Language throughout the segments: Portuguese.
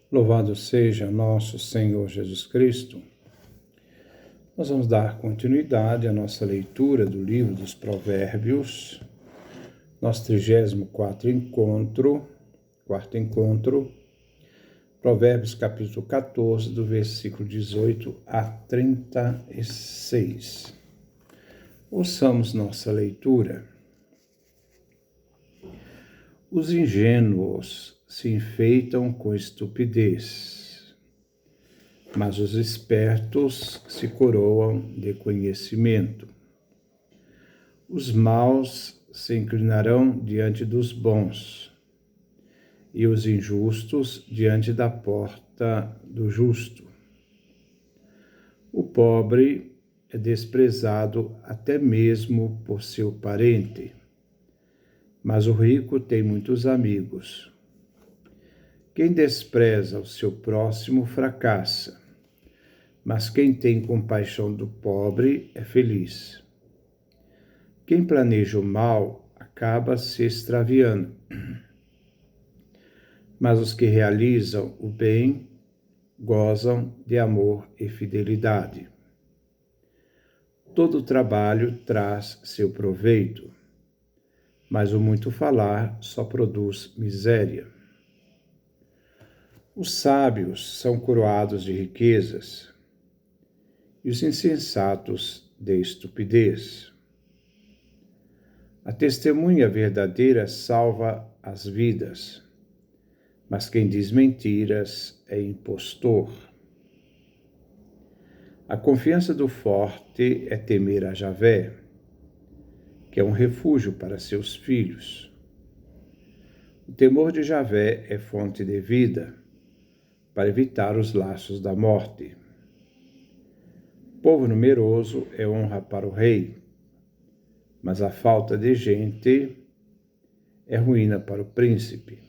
Louvado seja nosso Senhor Jesus Cristo. Nós vamos dar continuidade à nossa leitura do livro dos Provérbios, nosso 34º quarto encontro, Provérbios capítulo 14, do versículo 18 a 36. Ouçamos nossa leitura. Os ingênuos se enfeitam com estupidez, mas os espertos se coroam de conhecimento. Os maus se inclinarão diante dos bons, e os injustos diante da porta do justo. O pobre é desprezado até mesmo por seu parente, mas o rico tem muitos amigos. Quem despreza o seu próximo fracassa, mas quem tem compaixão do pobre é feliz. Quem planeja o mal acaba se extraviando, mas os que realizam o bem gozam de amor e fidelidade. Todo trabalho traz seu proveito, mas o muito falar só produz miséria. Os sábios são coroados de riquezas e os insensatos de estupidez. A testemunha verdadeira salva as vidas, mas quem diz mentiras é impostor. A confiança do forte é temer a Javé, que é um refúgio para seus filhos. O temor de Javé é fonte de vida, para evitar os laços da morte. Povo numeroso é honra para o rei, mas a falta de gente é ruína para o príncipe.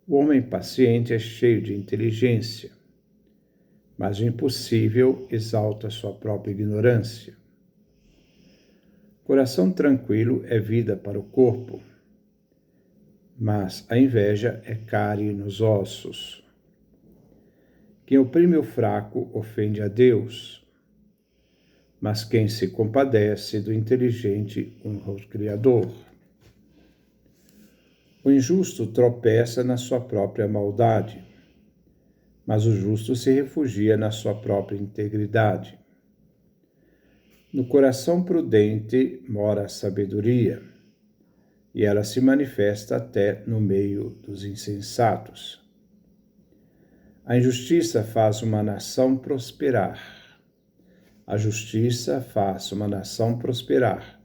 O homem paciente é cheio de inteligência, mas o impossível exalta sua própria ignorância. Coração tranquilo é vida para o corpo, mas a inveja é cárie nos ossos. Quem oprime o fraco ofende a Deus, mas quem se compadece do inteligente honra o Criador. O injusto tropeça na sua própria maldade, mas o justo se refugia na sua própria integridade. No coração prudente mora a sabedoria, e ela se manifesta até no meio dos insensatos. A injustiça faz uma nação prosperar. A justiça faz uma nação prosperar,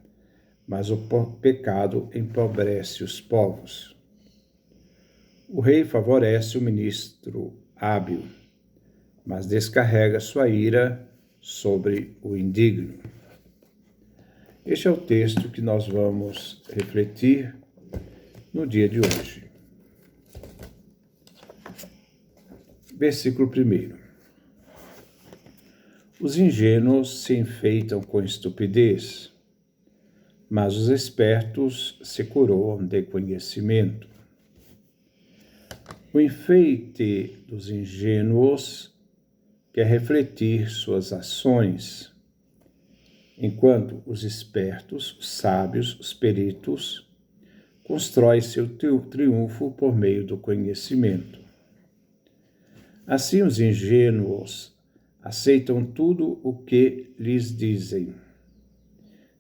mas o pecado empobrece os povos. O rei favorece o ministro hábil, mas descarrega sua ira sobre o indigno. Este é o texto que nós vamos refletir no dia de hoje. Versículo 1. Os ingênuos se enfeitam com estupidez, mas os espertos se coroam de conhecimento. O enfeite dos ingênuos quer refletir suas ações, enquanto os espertos, os sábios, os peritos, constroem seu triunfo por meio do conhecimento. Assim, os ingênuos aceitam tudo o que lhes dizem,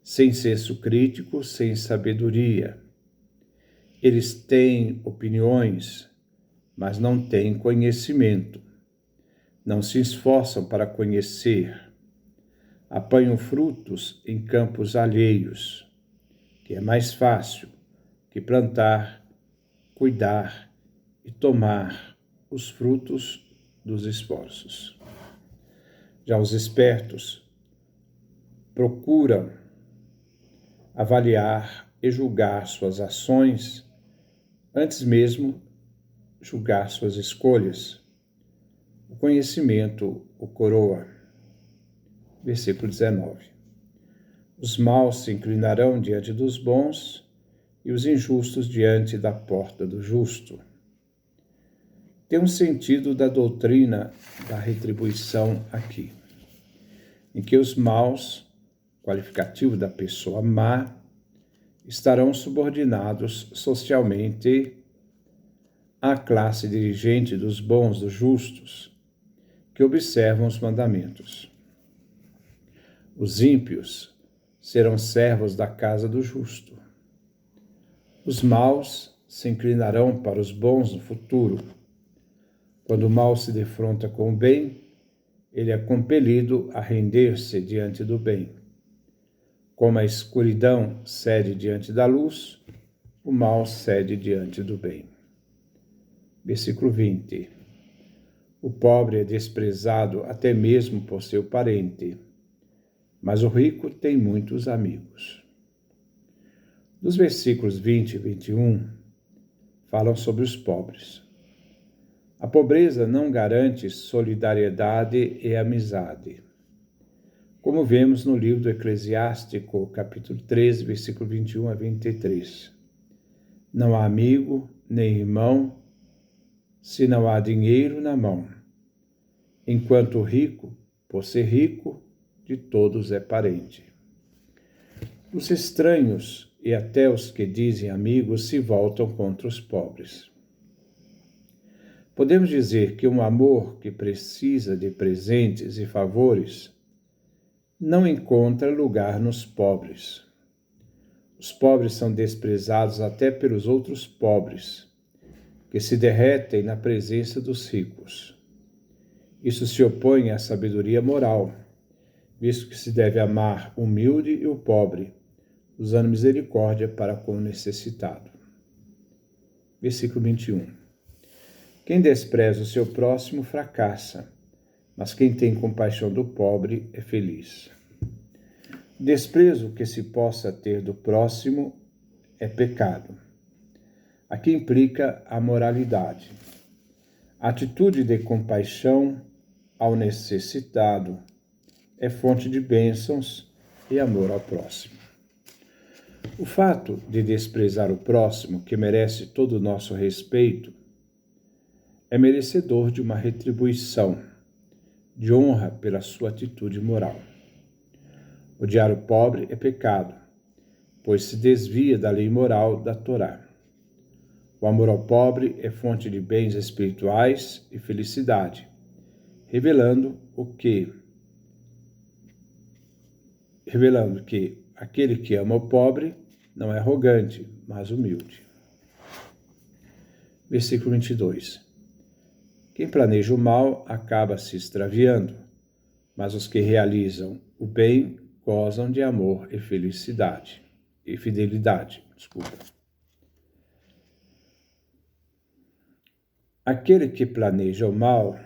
sem senso crítico, sem sabedoria. Eles têm opiniões, mas não têm conhecimento. Não se esforçam para conhecer. Apanham frutos em campos alheios, que é mais fácil que plantar, cuidar e tomar os frutos dos esforços. Já os espertos procuram avaliar e julgar suas ações antes mesmo julgar suas escolhas. O conhecimento o coroa. Versículo 19. Os maus se inclinarão diante dos bons e os injustos diante da porta do justo. tem um sentido da doutrina da retribuição aqui, em que os maus, qualificativo da pessoa má, estarão subordinados socialmente à classe dirigente dos bons, dos justos, que observam os mandamentos. Os ímpios serão servos da casa do justo. Os maus se inclinarão para os bons no futuro. Quando o mal se defronta com o bem, ele é compelido a render-se diante do bem. Como a escuridão cede diante da luz, o mal cede diante do bem. Versículo 20. O pobre é desprezado até mesmo por seu parente, mas o rico tem muitos amigos. Nos versículos 20 e 21, falam sobre os pobres. A pobreza não garante solidariedade e amizade. Como vemos no livro do Eclesiástico, capítulo 13, versículo 21 a 23. Não há amigo, nem irmão, se não há dinheiro na mão. Enquanto o rico, por ser rico, de todos é parente. Os estranhos e até os que dizem amigos se voltam contra os pobres. Podemos dizer que um amor que precisa de presentes e favores não encontra lugar nos pobres. Os pobres são desprezados até pelos outros pobres, que se derretem na presença dos ricos. Isso se opõe à sabedoria moral, visto que se deve amar o humilde e o pobre, usando misericórdia para com o necessitado. Versículo 21. Quem despreza o seu próximo fracassa, mas quem tem compaixão do pobre é feliz. O desprezo que se possa ter do próximo é pecado. Aqui implica a moralidade. A atitude de compaixão ao necessitado é fonte de bênçãos e amor ao próximo. O fato de desprezar o próximo, que merece todo o nosso respeito, é merecedor de uma retribuição, de honra pela sua atitude moral. Odiar o pobre é pecado, pois se desvia da lei moral da Torá. O amor ao pobre é fonte de bens espirituais e felicidade, revelando que aquele que ama o pobre não é arrogante, mas humilde. Versículo 22. Quem planeja o mal acaba se extraviando, mas os que realizam o bem gozam de amor e fidelidade. Aquele que planeja o mal,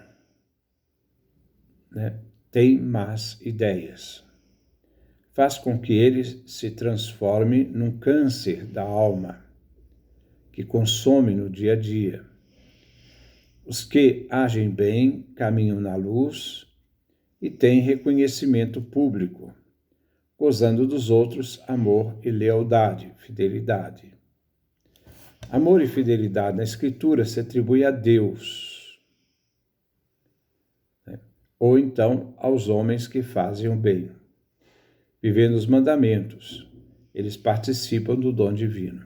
tem más ideias. Faz com que ele se transforme num câncer da alma, que consome no dia a dia. Os que agem bem caminham na luz e têm reconhecimento público, gozando dos outros amor e lealdade, fidelidade. Amor e fidelidade na Escritura se atribui a Deus, ou então aos homens que fazem o bem. Vivendo os mandamentos, eles participam do dom divino.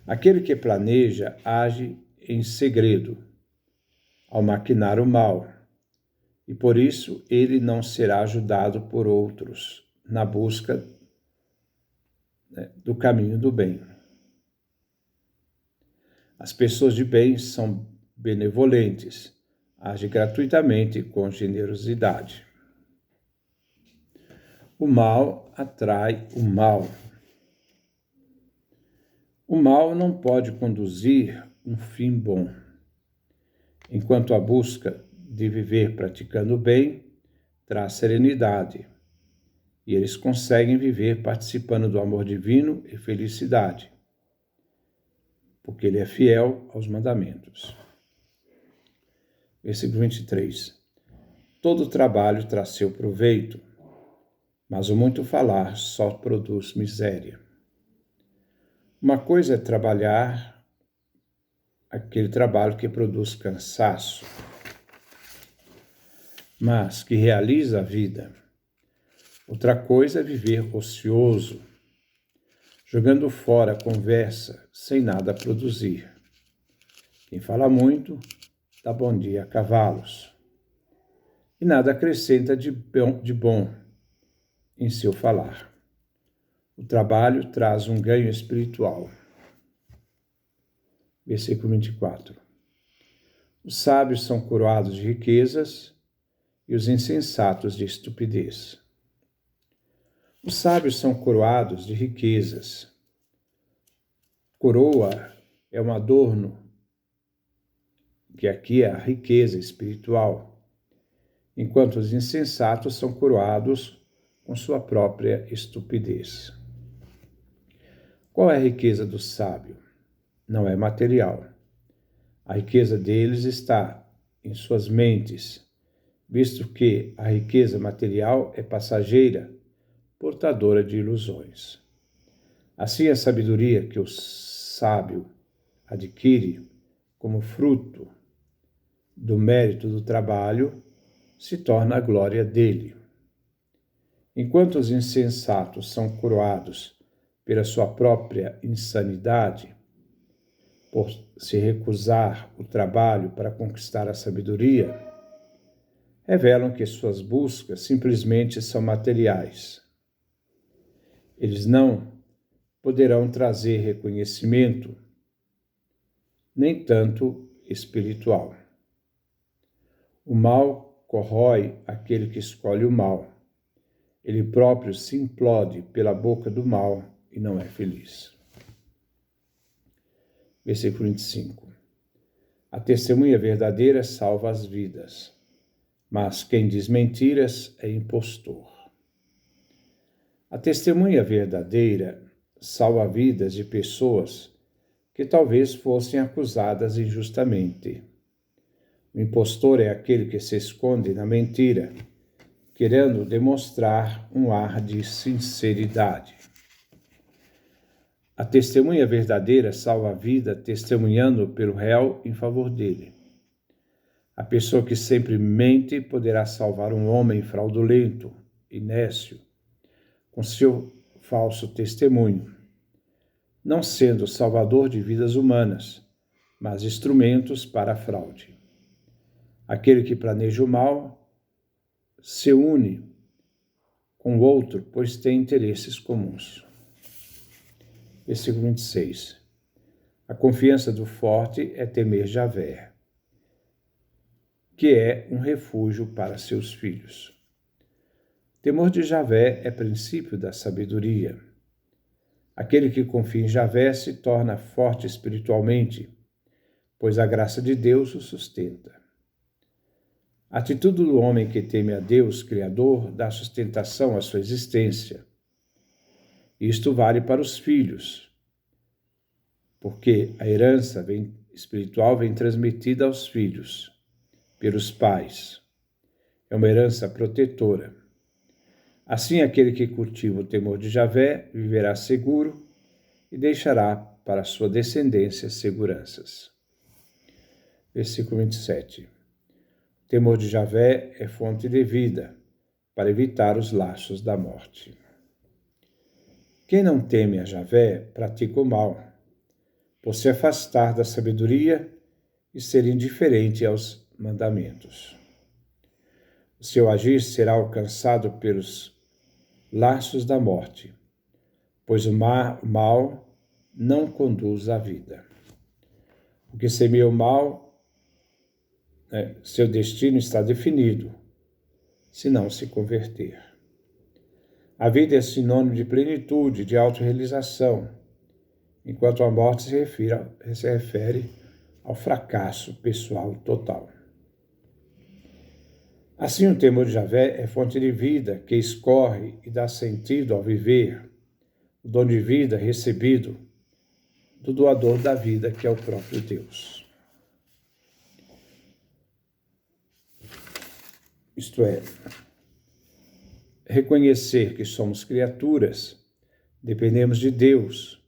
Aquele que planeja age em segredo, ao maquinar o mal, e por isso ele não será ajudado por outros na busca do caminho do bem. As pessoas de bem são benevolentes, agem gratuitamente com generosidade. O mal atrai o mal. O mal não pode conduzir um fim bom. Enquanto a busca de viver praticando o bem traz serenidade, e eles conseguem viver participando do amor divino e felicidade, porque ele é fiel aos mandamentos. Versículo 23. Todo trabalho traz seu proveito, mas o muito falar só produz miséria. Uma coisa é trabalhar aquele trabalho que produz cansaço, mas que realiza a vida. Outra coisa é viver ocioso, jogando fora a conversa, sem nada produzir. Quem fala muito, dá bom dia a cavalos, e nada acrescenta de bom em seu falar. O trabalho traz um ganho espiritual. Versículo 24. Os sábios são coroados de riquezas e os insensatos de estupidez. Os sábios são coroados de riquezas. Coroa é um adorno, que aqui é a riqueza espiritual, enquanto os insensatos são coroados com sua própria estupidez. Qual é a riqueza do sábio? Não é material. A riqueza deles está em suas mentes, visto que a riqueza material é passageira, portadora de ilusões. Assim, a sabedoria que o sábio adquire como fruto do mérito do trabalho se torna a glória dele. Enquanto os insensatos são coroados pela sua própria insanidade, por se recusar o trabalho para conquistar a sabedoria, revelam que suas buscas simplesmente são materiais. Eles não poderão trazer reconhecimento, nem tanto espiritual. O mal corrói aquele que escolhe o mal. Ele próprio se implode pela boca do mal e não é feliz. Versículo 25. A testemunha verdadeira salva as vidas, mas quem diz mentiras é impostor. A testemunha verdadeira salva vidas de pessoas que talvez fossem acusadas injustamente. O impostor é aquele que se esconde na mentira, querendo demonstrar um ar de sinceridade. A testemunha verdadeira salva a vida testemunhando pelo réu em favor dele. A pessoa que sempre mente poderá salvar um homem fraudulento e nécio com seu falso testemunho, não sendo salvador de vidas humanas, mas instrumentos para a fraude. Aquele que planeja o mal se une com o outro, pois tem interesses comuns. Versículo 26. A confiança do forte é temer Javé, que é um refúgio para seus filhos. Temor de Javé é princípio da sabedoria. Aquele que confia em Javé se torna forte espiritualmente, pois a graça de Deus o sustenta. A atitude do homem que teme a Deus, Criador, dá sustentação à sua existência. Isto vale para os filhos, porque a herança espiritual vem transmitida aos filhos, pelos pais. É uma herança protetora. Assim, aquele que cultiva o temor de Javé viverá seguro e deixará para sua descendência seguranças. Versículo 27. O temor de Javé é fonte de vida, para evitar os laços da morte. Quem não teme a Javé pratica o mal, por se afastar da sabedoria e ser indiferente aos mandamentos. O seu agir será alcançado pelos laços da morte, pois o mal não conduz à vida. O que semeia o mal, seu destino está definido, se não se converter. A vida é sinônimo de plenitude, de autorrealização, enquanto a morte se refere ao fracasso pessoal total. Assim, o temor de Javé é fonte de vida que escorre e dá sentido ao viver, o dom de vida recebido do doador da vida, que é o próprio Deus. Isto é, reconhecer que somos criaturas, dependemos de Deus,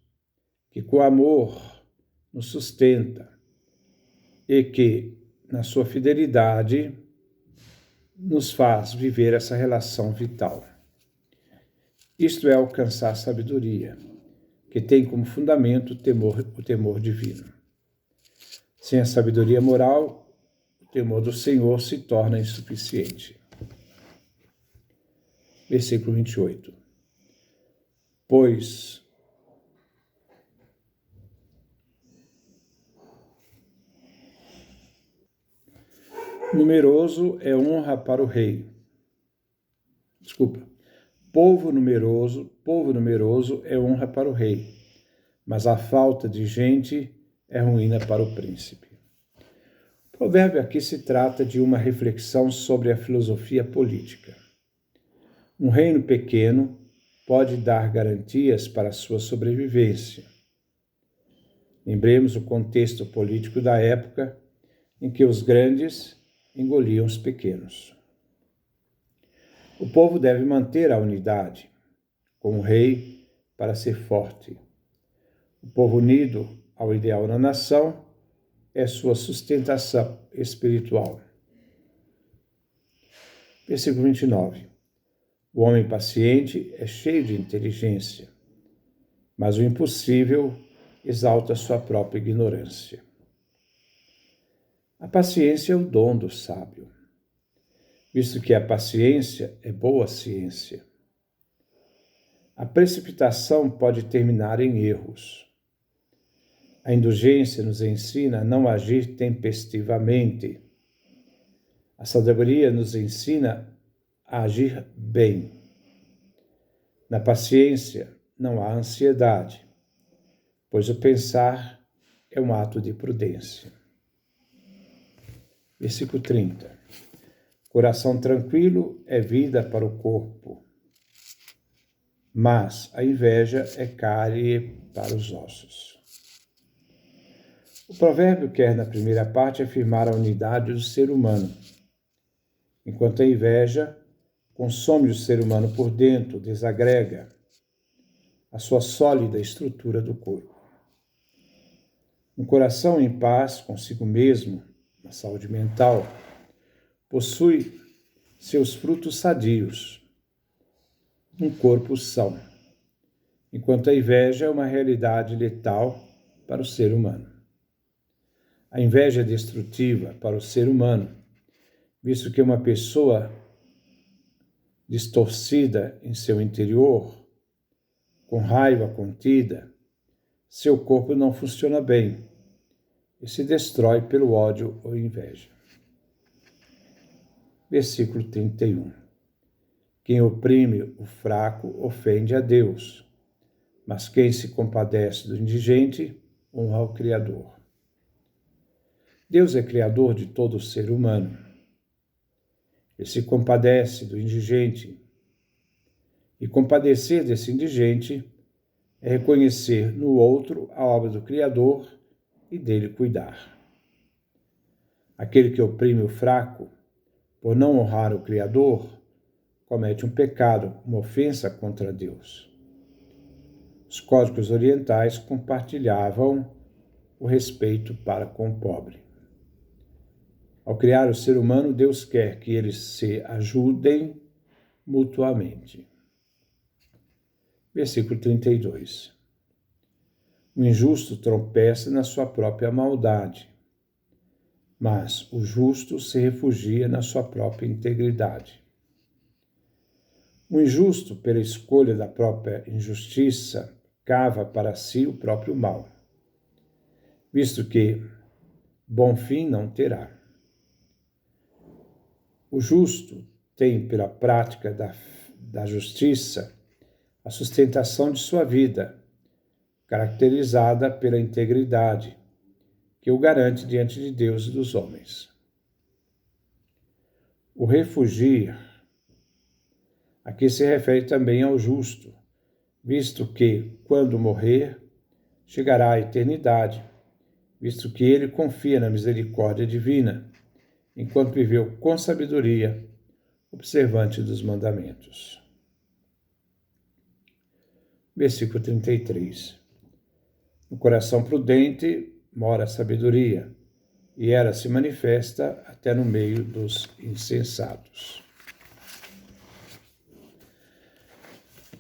que com amor nos sustenta, e que, na sua fidelidade, nos faz viver essa relação vital. Isto é alcançar a sabedoria, que tem como fundamento o temor divino. Sem a sabedoria moral, o temor do Senhor se torna insuficiente. Versículo 28. Pois numeroso é honra para o rei. Povo numeroso é honra para o rei, mas a falta de gente é ruína para o príncipe. O provérbio aqui se trata de uma reflexão sobre a filosofia política. Um reino pequeno pode dar garantias para a sua sobrevivência. Lembremos o contexto político da época em que os grandes engoliam os pequenos. O povo deve manter a unidade, com o rei, para ser forte. O povo unido ao ideal da nação é sua sustentação espiritual. Versículo 29. O homem paciente é cheio de inteligência, mas o impossível exalta sua própria ignorância. A paciência é o dom do sábio, visto que a paciência é boa ciência. A precipitação pode terminar em erros. A indulgência nos ensina a não agir tempestivamente. A sabedoria nos ensina a agir bem. Na paciência não há ansiedade, pois o pensar é um ato de prudência. Versículo 30. Coração tranquilo é vida para o corpo, mas a inveja é cárie para os ossos. O provérbio quer, na primeira parte, afirmar a unidade do ser humano, enquanto a inveja consome o ser humano por dentro, desagrega a sua sólida estrutura do corpo. Um coração em paz consigo mesmo, na saúde mental, possui seus frutos sadios, um corpo são, enquanto a inveja é uma realidade letal para o ser humano. A inveja é destrutiva para o ser humano, visto que uma pessoa distorcida em seu interior, com raiva contida, seu corpo não funciona bem e se destrói pelo ódio ou inveja. Versículo 31. Quem oprime o fraco ofende a Deus, mas quem se compadece do indigente honra o Criador. Deus é criador de todo ser humano. Ele se compadece do indigente. E compadecer desse indigente é reconhecer no outro a obra do Criador e dele cuidar. Aquele que oprime o fraco, por não honrar o Criador, comete um pecado, uma ofensa contra Deus. Os códigos orientais compartilhavam o respeito para com o pobre. Ao criar o ser humano, Deus quer que eles se ajudem mutuamente. Versículo 32. O injusto tropeça na sua própria maldade, mas o justo se refugia na sua própria integridade. O injusto, pela escolha da própria injustiça, cava para si o próprio mal, visto que bom fim não terá. O justo tem, pela prática da justiça, a sustentação de sua vida, caracterizada pela integridade, que o garante diante de Deus e dos homens. O refugir aqui se refere também ao justo, visto que, quando morrer, chegará à eternidade, visto que ele confia na misericórdia divina, enquanto viveu com sabedoria, observante dos mandamentos. Versículo 33. No coração prudente mora a sabedoria, e ela se manifesta até no meio dos insensatos.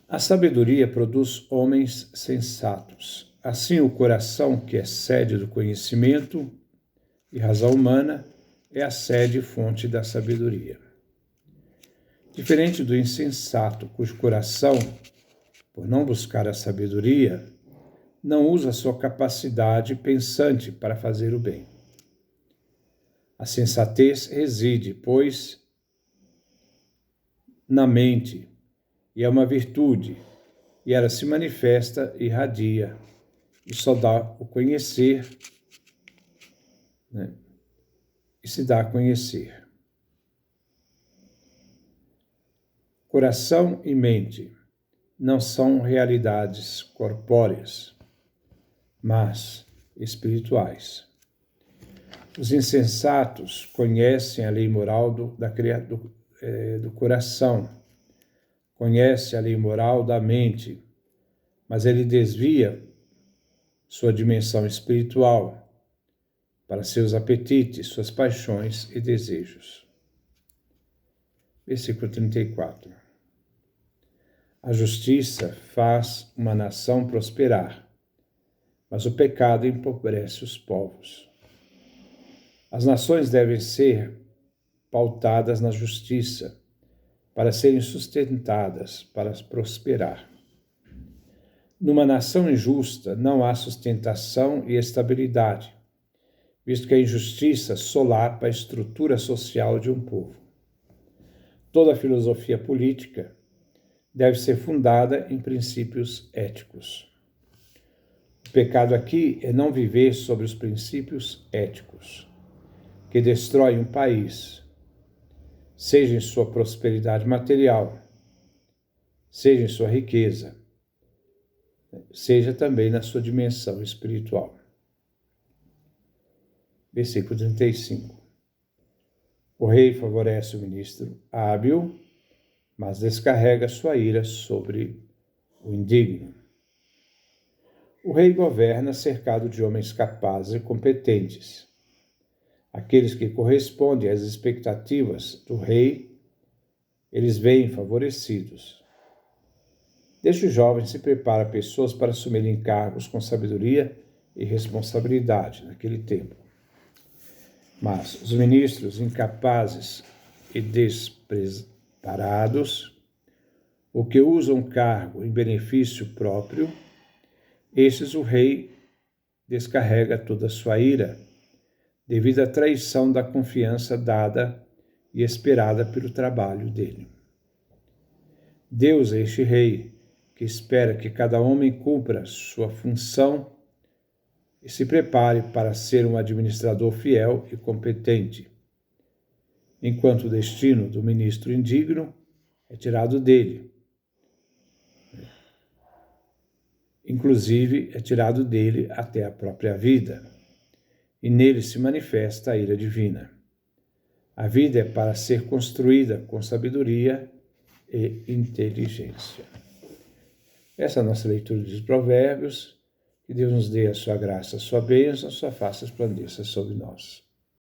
A sabedoria produz homens sensatos. Assim, o coração, que é sede do conhecimento e razão humana, é a sede e fonte da sabedoria. Diferente do insensato, cujo coração, por não buscar a sabedoria, não usa sua capacidade pensante para fazer o bem. A sensatez reside, pois, na mente, e é uma virtude, e ela se manifesta e irradia, e só dá o conhecer, né? E se dá a conhecer. Coração e mente não são realidades corpóreas, mas espirituais. Os insensatos conhecem a lei moral do coração, conhecem a lei moral da mente, mas ele desvia sua dimensão espiritual para seus apetites, suas paixões e desejos. Versículo 34. A justiça faz uma nação prosperar, mas o pecado empobrece os povos. As nações devem ser pautadas na justiça para serem sustentadas, para prosperar. Numa nação injusta não há sustentação e estabilidade, visto que a injustiça solapa a estrutura social de um povo. Toda filosofia política deve ser fundada em princípios éticos. O pecado aqui é não viver sobre os princípios éticos, que destroem um país, seja em sua prosperidade material, seja em sua riqueza, seja também na sua dimensão espiritual. Versículo 35. O rei favorece o ministro hábil, mas descarrega sua ira sobre o indigno. O rei governa cercado de homens capazes e competentes. Aqueles que correspondem às expectativas do rei, eles veem favorecidos. Desde os jovens se prepara pessoas para assumirem cargos com sabedoria e responsabilidade naquele tempo. Mas os ministros incapazes e despreparados, ou que usam o cargo em benefício próprio, esses o rei descarrega toda a sua ira, devido à traição da confiança dada e esperada pelo trabalho dele. Deus é este rei que espera que cada homem cumpra sua função e se prepare para ser um administrador fiel e competente, enquanto o destino do ministro indigno é tirado dele. Inclusive, é tirado dele até a própria vida, e nele se manifesta a ira divina. A vida é para ser construída com sabedoria e inteligência. Essa é a nossa leitura dos Provérbios. Que Deus nos dê a sua graça, a sua bênção, a sua face resplandeça sobre nós.